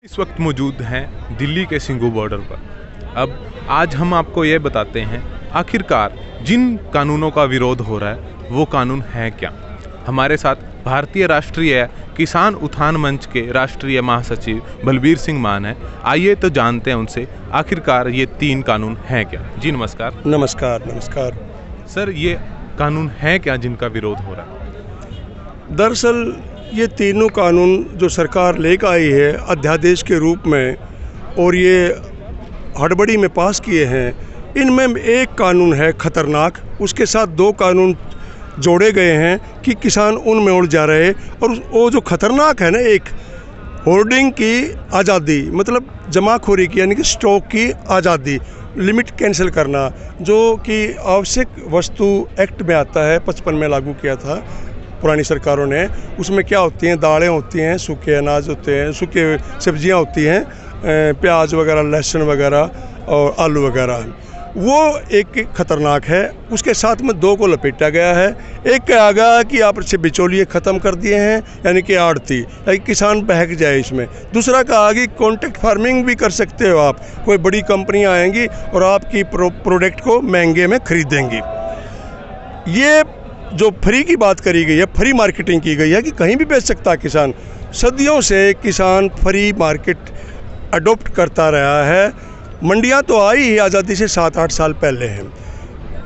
इस वक्त मौजूद हैं दिल्ली के सिंघू बॉर्डर पर। अब आज हम आपको ये बताते हैं आखिरकार जिन कानूनों का विरोध हो रहा है वो कानून हैं क्या। हमारे साथ भारतीय राष्ट्रीय किसान उत्थान मंच के राष्ट्रीय महासचिव बलबीर सिंह मान हैं। आइए तो जानते हैं उनसे आखिरकार ये 3 कानून हैं क्या। जी नमस्कार। नमस्कार। सर, ये कानून हैं क्या जिनका विरोध हो रहा है? दरअसल ये तीनों कानून जो सरकार लेकर आई है अध्यादेश के रूप में और ये हड़बड़ी में पास किए हैं, इनमें एक कानून है खतरनाक, उसके साथ 2 कानून जोड़े गए हैं कि किसान उनमें उड़ जा रहे। और वो जो खतरनाक है ना, एक होर्डिंग की आज़ादी, मतलब जमाखोरी की, यानी कि स्टॉक की आज़ादी, लिमिट कैंसिल करना, जो कि आवश्यक वस्तु एक्ट में आता है, 55 में लागू किया था पुरानी सरकारों ने। उसमें क्या होती हैं, दालें होती हैं, सूखे अनाज होते हैं, सूखे सब्जियां होती हैं, प्याज वगैरह, लहसुन वगैरह और आलू वगैरह। वो एक खतरनाक है। उसके साथ में 2 को लपेटा गया है। एक कहा गया कि आप से बिचौलिए ख़त्म कर दिए हैं, यानी कि आड़ती, यानी किसान बहक जाए इसमें। दूसरा कहा कि कॉन्ट्रैक्ट फार्मिंग भी कर सकते हो आप, कोई बड़ी कंपनियां आएंगी और आपकी प्रोडक्ट को महंगे में खरीदेंगी। ये जो फ्री की बात करी गई है, फ्री मार्केटिंग की गई है कि कहीं भी बेच सकता है किसान। सदियों से किसान फ्री मार्केट अडॉप्ट करता रहा है। मंडियां तो आई ही आज़ादी से 7-8 साल पहले हैं।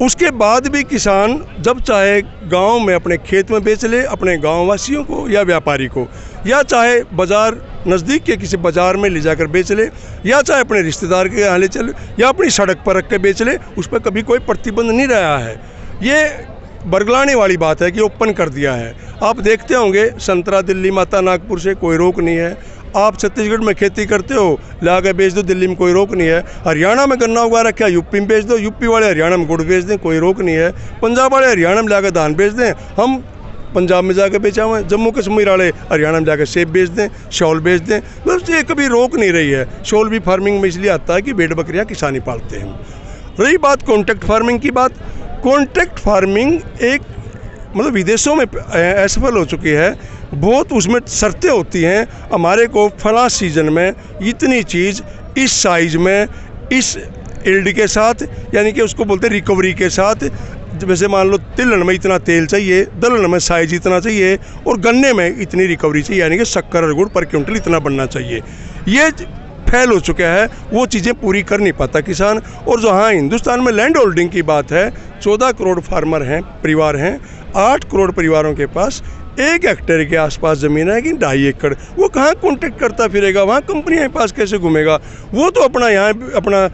उसके बाद भी किसान जब चाहे गांव में अपने खेत में बेच ले, अपने गांव वासियों को या व्यापारी को, या चाहे बाज़ार नज़दीक के किसी बाज़ार में ले जाकर बेच ले, या चाहे अपने रिश्तेदार के यहाँ ले चले, या अपनी सड़क पर रख के बेच ले, उस पर कभी कोई प्रतिबंध नहीं रहा है। ये बरगलाने वाली बात है कि ओपन कर दिया है। आप देखते होंगे संतरा दिल्ली, माता नागपुर से कोई रोक नहीं है। आप छत्तीसगढ़ में खेती करते हो, ला के बेच दो, दिल्ली में कोई रोक नहीं है। हरियाणा में गन्ना उगा रखा है, यूपी में बेच दो, यूपी वाले हरियाणा में गुड़ बेच दें, कोई रोक नहीं है। पंजाब वाले हरियाणा में लाकर धान बेच दें, हम पंजाब में जाकर बेचा हुआ है। जम्मू कश्मीर वाले हरियाणा में जाकर सेब बेच दें, शॉल बेच दें, बस ये कभी रोक नहीं रही है। शॉल भी फार्मिंग में इसलिए आता है कि भेड़ बकरियाँ किसानी पालते हैं। रही बात कॉन्ट्रैक्ट फार्मिंग की बात, कॉन्ट्रैक्ट फार्मिंग एक मतलब विदेशों में असफल हो चुकी है। बहुत उसमें शर्तें होती हैं, हमारे को फला सीजन में इतनी चीज़ इस साइज़ में, इस इल्ड के साथ, यानी कि उसको बोलते हैं रिकवरी के साथ। वैसे मान लो तिलहन में इतना तेल चाहिए, दलहन में साइज इतना चाहिए, और गन्ने में इतनी रिकवरी चाहिए, यानी कि शक्कर और गुड़ पर क्विंटल इतना बनना चाहिए। ये फैल हो चुका है, वो चीज़ें पूरी कर नहीं पाता किसान। और जो हाँ हिंदुस्तान में लैंड होल्डिंग की बात है, 14 करोड़ फार्मर हैं, परिवार हैं। 8 करोड़ परिवारों के पास 1 हेक्टेयर के आसपास ज़मीन है कि 2.5 एकड़। वो कहाँ कॉन्ट्रैक्ट करता फिरेगा, वहाँ कंपनियों के पास कैसे घूमेगा? वो तो अपना यहाँ अपना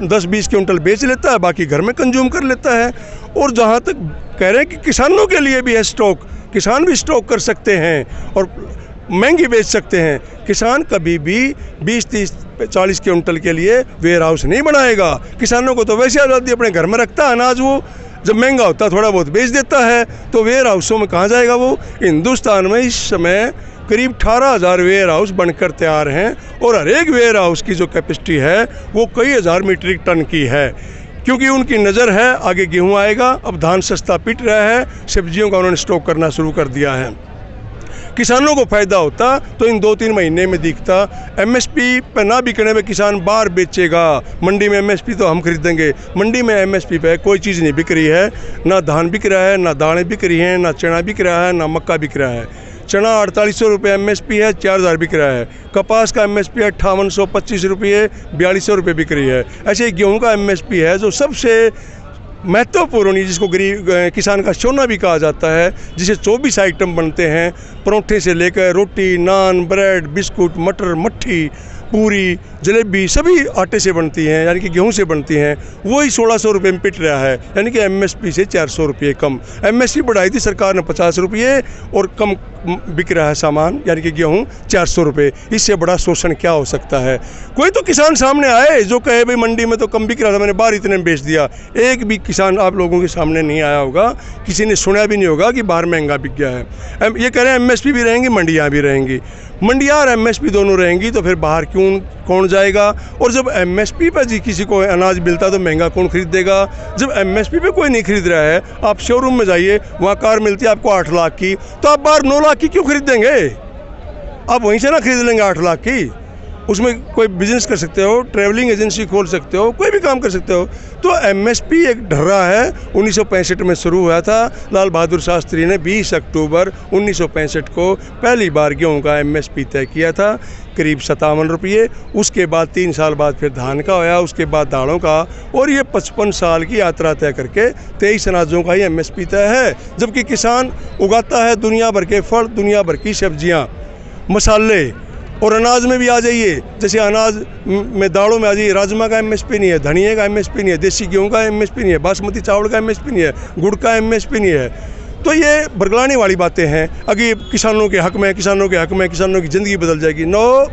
10-20 क्विंटल बेच लेता है, बाकी घर में कंज्यूम कर लेता है। और जहाँ तक कह रहे हैं कि किसानों के लिए भी है स्टॉक, किसान भी स्टॉक कर सकते हैं और महंगी बेच सकते हैं। किसान कभी भी 20-30-40 क्विंटल के लिए वेयर हाउस नहीं बनाएगा। किसानों को तो वैसे आज़ादी, अपने घर में रखता है अनाज, वो जब महंगा होता है थोड़ा बहुत बेच देता है, तो वेयर हाउसों में कहाँ जाएगा वो? हिंदुस्तान में इस समय करीब 18,000 वेयर हाउस बनकर तैयार हैं, और हर एक वेयर हाउस की जो कैपेसिटी है वो कई हज़ार मीट्रिक टन की है, क्योंकि उनकी नज़र है आगे गेहूँ आएगा। अब धान सस्ता पिट रहा है, सब्जियों का उन्होंने स्टॉक करना शुरू कर दिया है। किसानों को फ़ायदा होता तो इन 2-3 महीने में दिखता। एमएसपी पर ना बिकने में किसान बाहर बेचेगा, मंडी में एमएसपी तो हम खरीदेंगे। मंडी में एमएसपी पे कोई चीज़ नहीं बिक रही है, ना धान बिक रहा है, ना दालें बिक रही हैं, ना चना बिक रहा है, ना मक्का बिक रहा है। चना 4800 रुपये एमएसपी है, 4000 बिक रहा है। कपास का एमएसपी है 5825 रुपये, 4200 रुपये बिक रही है। ऐसे गेहूँ का एमएसपी है जो सबसे महत्वपूर्ण, जिसको गरीब किसान का सोना भी कहा जाता है, जिसे 24 आइटम बनते हैं, परोठे से लेकर रोटी, नान, ब्रेड, बिस्कुट, मटर, मट्ठी, पूरी, जलेबी सभी आटे से बनती हैं, यानी कि गेहूं से बनती हैं। वही 1600 रुपये में पिट रहा है, यानी कि एमएसपी से 400 रुपये कम। एमएसपी बढ़ाई थी सरकार ने 50 रुपये, और कम बिक रहा है सामान, यानी कि गेहूँ 400 रुपये। इससे बड़ा शोषण क्या हो सकता है? कोई तो किसान सामने आए जो कहे भाई मंडी में तो कम बिक रहा था, मैंने बाहर इतने में बेच दिया। एक भी किसान आप लोगों के सामने नहीं आया होगा, किसी ने सुना भी नहीं होगा कि बाहर महंगा बिक गया है। ये कह रहे हैं एमएसपी भी रहेंगी, मंडियाँ भी रहेंगी। मंडियाँ और एमएसपी दोनों रहेंगी तो फिर बाहर कौन जाएगा? और जब एमएसपी पर जी किसी को अनाज मिलता तो महंगा कौन खरीदेगा? जब एमएसपी पे कोई नहीं खरीद रहा है, आप शोरूम में जाइए, वहाँ कार मिलती है आपको 8 लाख की, तो आप बाहर 9 लाख की क्यों खरीदेंगे? आप वहीं से ना खरीद लेंगे 8 लाख की? उसमें कोई बिजनेस कर सकते हो, ट्रैवलिंग एजेंसी खोल सकते हो, कोई भी काम कर सकते हो। तो एमएसपी एक ढर्रा है, 1965 में शुरू हुआ था। लाल बहादुर शास्त्री ने 20 अक्टूबर 1965 को पहली बार गेहूँ का एमएसपी तय किया था, करीब 57 रुपये। उसके बाद 3 साल बाद फिर धान का होया, उसके बाद दालों का, और ये 55 साल की यात्रा तय करके 23 अनाजों का ही एमएसपी तय है। जबकि किसान उगाता है दुनिया भर के फल, दुनिया भर की सब्जियाँ, मसाले, और अनाज में भी आ जाइए, जैसे अनाज में दालों में आ जाइए, राजमा का एमएसपी नहीं है, धनिया का एमएसपी नहीं है, देसी गेहूँ का एमएसपी नहीं है, बासमती चावल का एमएसपी नहीं है, गुड़ का एमएसपी नहीं है। तो ये बरगलाने वाली बातें हैं। अगर किसानों के हक में, किसानों के हक में, किसानों की ज़िंदगी बदल जाएगी। नो,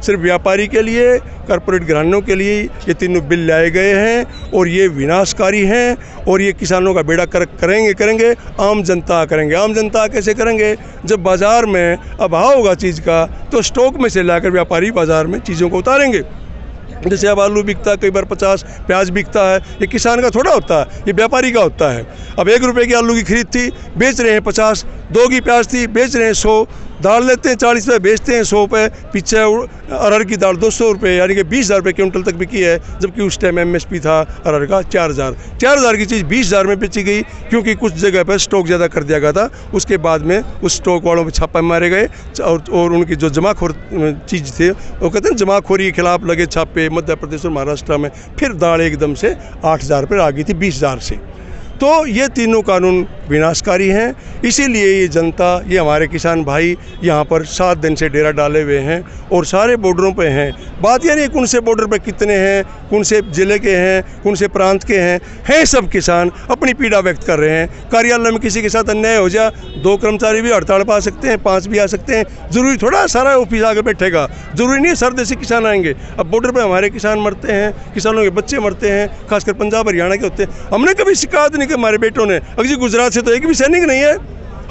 सिर्फ व्यापारी के लिए, कॉरपोरेट घरानों के लिए ये तीनों बिल लाए गए हैं और ये विनाशकारी हैं, और ये किसानों का बेड़ा करेंगे। आम जनता करेंगे। आम जनता कैसे करेंगे? जब बाज़ार में अभाव होगा चीज़ का, तो स्टॉक में से लाकर व्यापारी बाज़ार में चीज़ों को उतारेंगे। जैसे अब आलू बिकता है कई बार 50, प्याज बिकता है, ये किसान का थोड़ा होता है, ये व्यापारी का होता है। अब 1 रुपये की आलू की खरीद थी, बेच रहे हैं 50, 2 की प्याज थी, बेच रहे हैं 100, दाल लेते हैं 40 रुपये, बेचते हैं 100 रुपये। पीछे अरहर की दाल 200 रुपये, यानी कि 20,000 रुपये क्विंटल तक बिकी है, जबकि उस टाइम एमएसपी था अरहर का 4,000 की चीज़ 20,000 में बेची गई, क्योंकि कुछ जगह पर स्टॉक ज़्यादा कर दिया गया था। उसके बाद में उस स्टॉक वालों पर छापे मारे गए, और उनकी जो जमाखोर चीज़ थे, वो कहते हैं जमाखोरी के खिलाफ लगे छापे मध्य प्रदेश और महाराष्ट्र में। फिर दाल एकदम से 8,000 रुपये आ गई थी 20,000 से। तो ये तीनों कानून विनाशकारी हैं। इसीलिए ये जनता, ये हमारे किसान भाई यहाँ पर 7 दिन से डेरा डाले हुए हैं और सारे बॉर्डरों पे हैं। बात ये नहीं कौन से बॉर्डर पे कितने हैं, कौन से ज़िले के हैं, कौन से प्रांत के हैं सब किसान अपनी पीड़ा व्यक्त कर रहे हैं। कार्यालय में किसी के साथ अन्याय हो जाए, 2 कर्मचारी भी हड़ताल पा सकते हैं, 5 भी आ सकते हैं। ज़रूरी थोड़ा सारा ऑफिस आगे बैठेगा, ज़रूरी नहीं सर देसी किसान आएंगे। अब बॉर्डर पर हमारे किसान मरते हैं, किसानों के बच्चे मरते हैं, खासकर पंजाब हरियाणा के होते हैं। हमने कभी शिकायत नहीं की हमारे बेटों ने, अगर जी गुजरात से तो एक भी सैनिक नहीं है,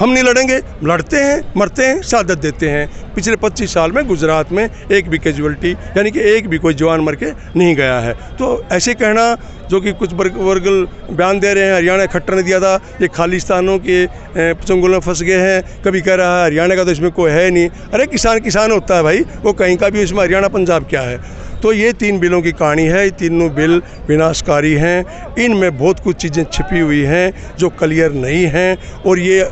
हम नहीं लड़ेंगे। लड़ते हैं, मरते हैं, शहादत देते हैं। पिछले 25 साल में गुजरात में एक भी कैजुअलिटी, यानी कि एक भी कोई जवान मर के नहीं गया है। तो ऐसे कहना, जो कि कुछ वर्गल बयान दे रहे हैं, हरियाणा खट्टर ने दिया था, ये खालिस्तानों के चंगुल में फंस गए हैं, कभी कह रहा है हरियाणा का तो इसमें कोई है नहीं। अरे किसान किसान होता है भाई, वो कहीं का भी, इसमें हरियाणा पंजाब क्या है। तो ये 3 बिलों की कहानी है। ये तीनों बिल विनाशकारी हैं। इनमें बहुत कुछ चीज़ें छिपी हुई हैं जो क्लियर नहीं हैं, और ये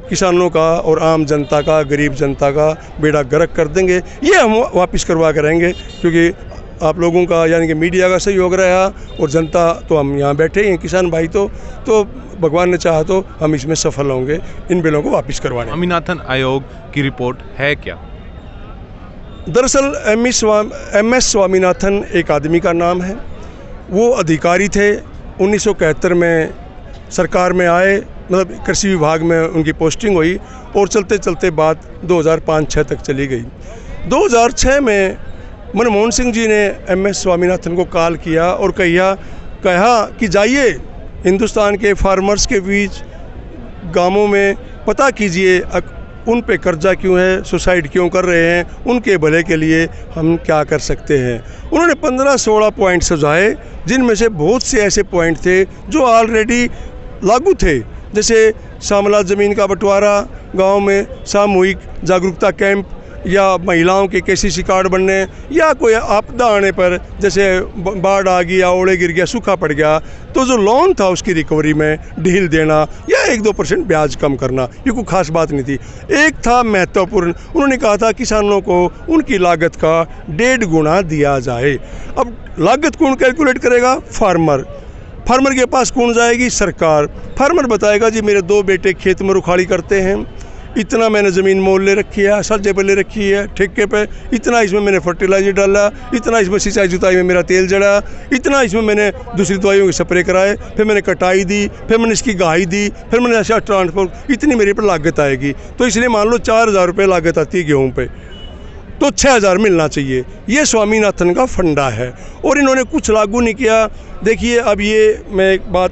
किसानों का और आम जनता का, गरीब जनता का बेड़ा गर्क कर देंगे। ये हम वापस करवा कर रहेंगे, क्योंकि आप लोगों का, यानी कि मीडिया का सहयोग रहा, और जनता तो हम यहाँ बैठे हैं, किसान भाई तो भगवान ने चाहा तो हम इसमें सफल होंगे इन बिलों को वापस करवाने। स्वामीनाथन आयोग की रिपोर्ट है क्या? दरअसल एम.एस. स्वामीनाथन एक आदमी का नाम है। वो अधिकारी थे, 1971 में सरकार में आए, मतलब कृषि विभाग में उनकी पोस्टिंग हुई, और चलते चलते बात 2005-06 तक चली गई। 2006 में मनमोहन सिंह जी ने एम.एस. स्वामीनाथन को कॉल किया और कहा कि जाइए हिंदुस्तान के फार्मर्स के बीच गांवों में पता कीजिए उन पे कर्जा क्यों है, सुसाइड क्यों कर रहे हैं, उनके भले के लिए हम क्या कर सकते हैं। उन्होंने 15-16 पॉइंट सुझाए, जिनमें से बहुत से ऐसे पॉइंट थे जो ऑलरेडी लागू थे, जैसे शामला ज़मीन का बंटवारा, गांव में सामूहिक जागरूकता कैंप, या महिलाओं के केसीसी कार्ड बनने, या कोई आपदा आने पर, जैसे बाढ़ आ गई या ओले गिर गया, सूखा पड़ गया, तो जो लोन था उसकी रिकवरी में ढील देना, या 1-2% ब्याज कम करना। ये कोई खास बात नहीं थी। एक था महत्वपूर्ण, उन्होंने कहा था किसानों को उनकी लागत का 1.5 गुना दिया जाए। अब लागत कौन कैलकुलेट करेगा? फार्मर के पास कौन जाएगी? सरकार। फार्मर बताएगा जी मेरे 2 बेटे खेत में रुखाड़ी करते हैं, इतना मैंने ज़मीन मोल ले रखी है, सज्जे पर ले रखी है ठेके पे, इतना इसमें मैंने फर्टिलाइजर डाला, इतना इसमें सिंचाई जुताई में मेरा तेल जड़ा, इतना इसमें मैंने दूसरी दवाइयों के स्प्रे कराए, फिर मैंने कटाई दी, फिर मैंने इसकी गाही दी, फिर मैंने ऐसा ट्रांसपोर्ट, इतनी मेरे पर लागत आएगी। तो इसलिए मान लो 4,000 रुपये लागत आती है गेहूँ पे, तो 6,000 मिलना चाहिए। ये स्वामीनाथन का फंडा है, और इन्होंने कुछ लागू नहीं किया। देखिए, अब ये मैं एक बात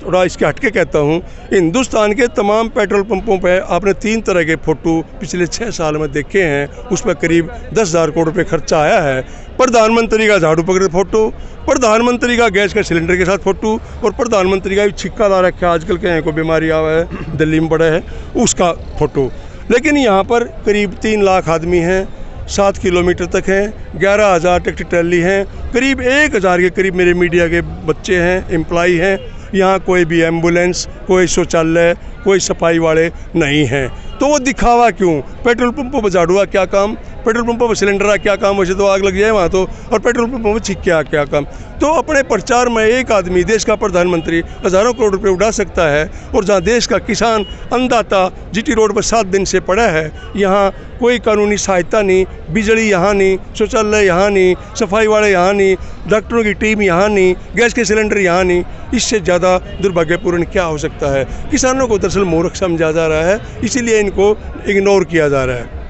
थोड़ा इसके हटके कहता हूँ, हिंदुस्तान के तमाम पेट्रोल पंपों पे आपने 3 तरह के फ़ोटो पिछले 6 साल में देखे हैं, उस पर करीब 10,000 करोड़ रुपये खर्चा आया है। प्रधानमंत्री का झाड़ू पकड़े फ़ोटो, प्रधानमंत्री का गैस के सिलेंडर के साथ फ़ोटो, और प्रधानमंत्री का भी छिक्का ला रखा है, आजकल के को बीमारी आवा है, दिल्ली में बड़ा है, उसका फ़ोटो। लेकिन यहाँ पर करीब 3 लाख आदमी हैं, 7 किलोमीटर तक हैं, 11,000 ट्रैक्टर ट्रैली हैं, करीब 1,000 के करीब मेरे मीडिया के बच्चे हैं, एम्प्लॉई हैं। यहाँ कोई भी एम्बुलेंस, कोई शौचालय, कोई सफाई वाले नहीं हैं। तो वो दिखावा क्यों? पेट्रोल पंपों पर झाड़ुआ क्या काम, पेट्रोल पंपों पर सिलेंडर क्या काम, वैसे तो आग लग जाए वहाँ तो, और पेट्रोल पंपों पर छिक क्या काम। तो अपने प्रचार में एक आदमी देश का प्रधानमंत्री हज़ारों करोड़ रुपए उड़ा सकता है, और जहाँ देश का किसान अन्नदाता जीटी रोड पर 7 दिन से पड़ा है, यहाँ कोई कानूनी सहायता नहीं, बिजली यहाँ नहीं, शौचालय यहाँ नहीं, सफाई वाले यहाँ नहीं, डॉक्टरों की टीम यहाँ नहीं, गैस के सिलेंडर यहाँ नहीं। इससे ज़्यादा दुर्भाग्यपूर्ण क्या हो सकता है? किसानों को दरअसल मूर्ख समझा जा रहा है, इसीलिए इनको इग्नोर किया जा रहा है।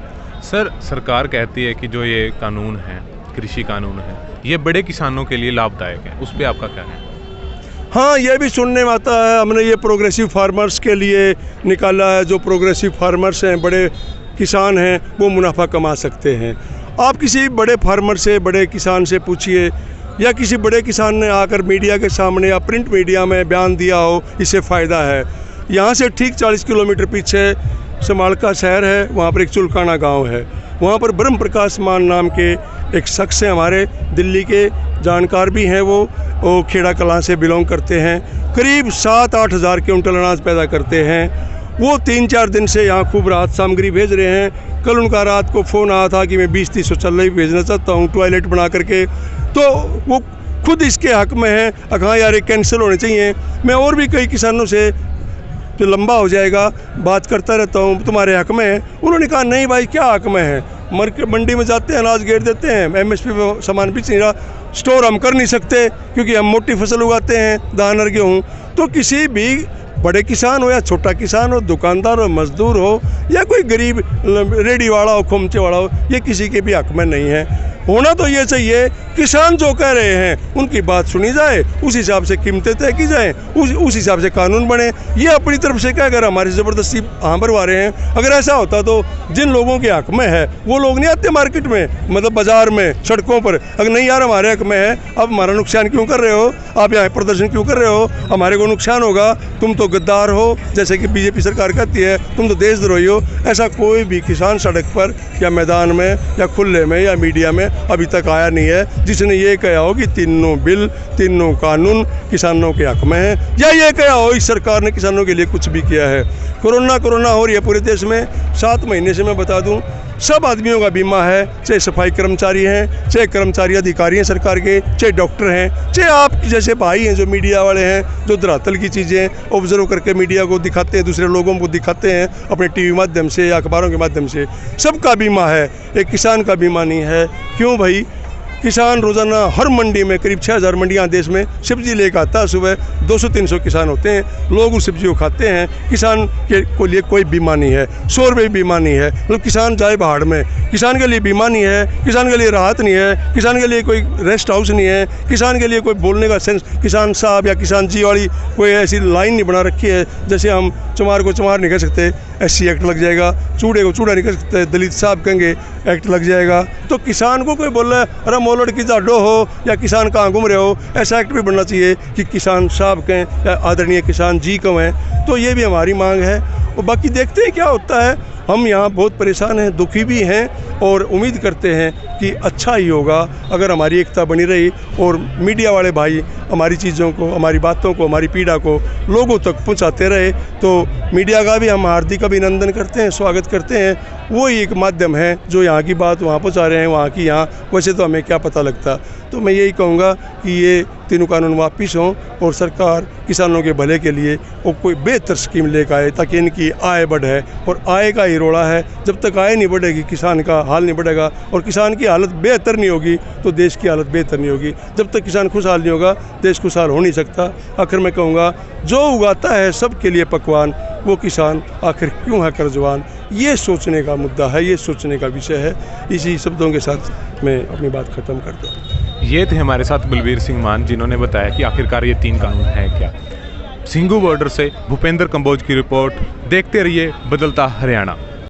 सर, सरकार कहती है कि जो ये कानून है, कृषि कानून है, ये बड़े किसानों के लिए लाभदायक है, उस पर आपका क्या है? हाँ, ये भी सुनने में आता है। हमने ये प्रोग्रेसिव फार्मर्स के लिए निकाला है। जो प्रोग्रेसिव फार्मर्स हैं, बड़े किसान हैं, वो मुनाफा कमा सकते हैं। आप किसी बड़े फार्मर से, बड़े किसान से पूछिए, या किसी बड़े किसान ने आकर मीडिया के सामने या प्रिंट मीडिया में बयान दिया हो इससे फ़ायदा है। यहाँ से ठीक 40 किलोमीटर पीछे समालका शहर है, वहाँ पर एक चुलकाना गांव है। वहाँ पर ब्रह्म प्रकाश मान नाम के एक शख्स हैं, हमारे दिल्ली के जानकार भी हैं। वो खेड़ा कलां से बिलोंग करते हैं। करीब 7-8 हज़ार क्विंटल अनाज पैदा करते हैं। वो 3-4 दिन से यहाँ खूब राहत सामग्री भेज रहे हैं। कल उनका रात को फ़ोन आया था कि मैं 20-30 शौचालय भेजना चाहता हूँ, टॉयलेट बना करके। तो वो खुद इसके हक़ में है। हाँ यार, ये कैंसिल होने चाहिए। मैं और भी कई किसानों से, जो लंबा हो जाएगा, बात करता रहता हूँ, तुम्हारे हक़ में है। उन्होंने कहा नहीं भाई, क्या हक़ में है? मंडी में जाते हैं, अनाज घेर देते हैं, MSP पे सामान बेच नहीं रहा, स्टोर हम कर नहीं सकते क्योंकि हम मोटी फसल उगाते हैं, धान और गेहूँ। तो किसी भी बड़े किसान हो या छोटा किसान हो, दुकानदार हो, मजदूर हो, या कोई गरीब रेडी वाला हो, खोमचे वाला हो, ये किसी के भी हक़ में नहीं है। होना तो ये चाहिए, किसान जो कह रहे हैं उनकी बात सुनी जाए, उस हिसाब से कीमतें तय की जाएँ, उस हिसाब से कानून बने। ये अपनी तरफ से क्या, अगर हमारी ज़बरदस्ती हाँ भरवा रहे हैं, अगर ऐसा होता तो जिन लोगों के हक़ में है वो लोग नहीं आते मार्केट में, मतलब बाज़ार में, सड़कों पर। अगर नहीं यार हमारे हक़ में है, अब हमारा नुकसान क्यों कर रहे हो, आप यहाँ प्रदर्शन क्यों कर रहे हो, हमारे को नुकसान होगा, तुम तो गद्दार हो, जैसे कि BJP सरकार कहती है, तुम तो देशद्रोही हो। ऐसा कोई भी किसान सड़क पर या मैदान में या खुले में या मीडिया में अभी तक आया नहीं है जिसने ये कहा हो कि तीनों बिल, तीनों कानून किसानों के हक़ में है, या ये कहा हो इस सरकार ने किसानों के लिए कुछ भी किया है। कोरोना हो रही है पूरे देश में। 7 महीने से मैं बता दूं, सब आदमियों का बीमा है, चाहे सफाई कर्मचारी हैं, चाहे कर्मचारी अधिकारी हैं सरकार के, चाहे डॉक्टर हैं, चाहे आप जैसे भाई हैं जो मीडिया वाले हैं, जो धरातल की चीज़ें ऑब्जर्व करके मीडिया को दिखाते हैं, दूसरे लोगों को दिखाते हैं अपने टीवी माध्यम से या अखबारों के माध्यम से। सबका बीमा है, एक किसान का बीमा नहीं है। क्यों भाई? किसान रोज़ाना हर मंडी में, करीब 6,000 मंडियाँ देश में, सब्जी लेकर आता है। सुबह 200-300 किसान होते हैं, लोग उस सब्जी को खाते हैं। किसान के लिए कोई बीमा नहीं है, 100 रुपये बीमा नहीं है। मतलब किसान जाए पहाड़ में, किसान के लिए बीमा नहीं है, किसान के लिए राहत नहीं है, किसान के लिए कोई रेस्ट हाउस नहीं है, किसान के लिए कोई बोलने का सेंस, किसान साहब या किसान जी वाली कोई ऐसी लाइन नहीं बना रखी है। जैसे हम चमार को चमार नहीं कह सकते, SC एक्ट लग जाएगा, चूड़े को चूड़ा नहीं कह सकते, दलित साहब कहेंगे एक्ट लग जाएगा। तो किसान को कोई बोल रहा है अरे मोलड़ की जाडो हो या किसान कहाँ घूम रहे हो, ऐसा एक्ट भी बनना चाहिए कि किसान साहब कहें या आदरणीय किसान जी कहें। तो ये भी हमारी मांग है, और बाकी देखते हैं क्या होता है। हम यहाँ बहुत परेशान हैं, दुखी भी हैं, और उम्मीद करते हैं कि अच्छा ही होगा अगर हमारी एकता बनी रही और मीडिया वाले भाई हमारी चीज़ों को, हमारी बातों को, हमारी पीड़ा को लोगों तक पहुँचाते रहे। तो मीडिया का भी हम हार्दिक अभिनंदन करते हैं, स्वागत करते हैं। वो ही एक माध्यम है जो यहाँ की बात वहाँ पहुँचा रहे हैं, वहाँ की यहाँ, वैसे तो हमें क्या पता लगता। तो मैं यही कहूँगा कि ये तीनों कानून वापिस हों और सरकार किसानों के भले के लिए और कोई बेहतर स्कीम लेकर आए ताकि इनकी आय बढ़े। और आय का ही रोड़ा है, जब तक आय नहीं बढ़ेगी किसान का हाल नहीं बढ़ेगा, और किसान की हालत बेहतर नहीं होगी तो देश की हालत बेहतर नहीं होगी। जब तक किसान खुशहाल नहीं होगा देश खुशहाल हो नहीं सकता। आखिर मैं कहूँगा, जो उगाता है सबके लिए पकवान, वो किसान आखिर क्यों है कर्जवान। ये सोचने का मुद्दा है, ये सोचने का विषय है। इसी शब्दों के साथ मैं अपनी बात ख़त्म करता हूँ। ये थे हमारे साथ बलबीर सिंह मान, जिन्होंने बताया कि आखिरकार ये 3 कानून हैं क्या। सिंघू बॉर्डर से भूपेंद्र कंबोज की रिपोर्ट। देखते रहिए बदलता हरियाणा।